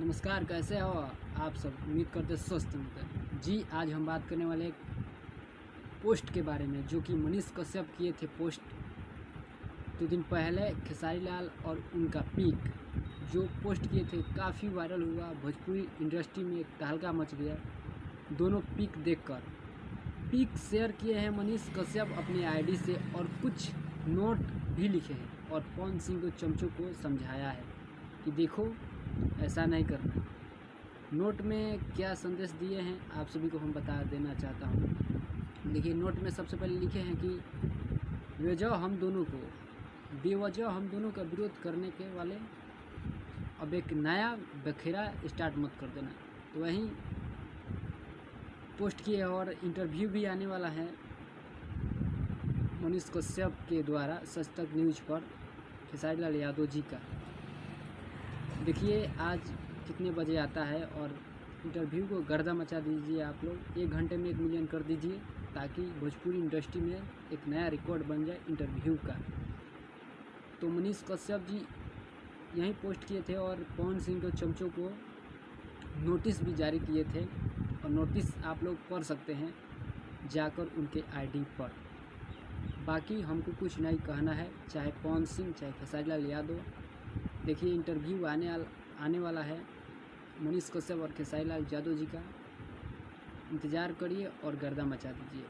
नमस्कार, कैसे हो आप सब। उम्मीद करते स्वस्थ होंगे। जी, आज हम बात करने वाले एक पोस्ट के बारे में जो कि मनीष कश्यप किए थे पोस्ट 2 दिन पहले। खेसारी लाल और उनका पीक जो पोस्ट किए थे काफ़ी वायरल हुआ, भोजपुरी इंडस्ट्री में एक तहलका मच गया। दोनों पीक देखकर पीक शेयर किए हैं मनीष कश्यप अपने आईडी से और कुछ नोट भी लिखे हैं और पवन सिंह को चमचों को समझाया है कि देखो ऐसा नहीं करना। नोट में क्या संदेश दिए हैं आप सभी को हम बता देना चाहता हूँ। देखिए, नोट में सबसे पहले लिखे हैं कि बेवजह हम दोनों का विरोध करने के वाले अब एक नया बखेरा स्टार्ट मत कर देना। तो वहीं पोस्ट किए और इंटरव्यू भी आने वाला है मनीष कश्यप के द्वारा सच तक न्यूज़ पर खेसारी लाल यादव जी का। देखिए आज कितने बजे आता है और इंटरव्यू को गर्दा मचा दीजिए आप लोग। 1 घंटे में 1 मिलियन कर दीजिए ताकि भोजपुरी इंडस्ट्री में एक नया रिकॉर्ड बन जाए इंटरव्यू का। तो मनीष कश्यप जी यहीं पोस्ट किए थे और पवन सिंह को चमचों को नोटिस भी जारी किए थे और नोटिस आप लोग पढ़ सकते हैं जाकर उनके आईडी पर। बाकी हमको कुछ नहीं कहना है, चाहे पवन सिंह चाहे खेसारी लाल यादव। देखिए इंटरव्यू आने वाला है मनीष कश्यप और खेसारी लाल यादव जी का। इंतज़ार करिए और गर्दा मचा दीजिए।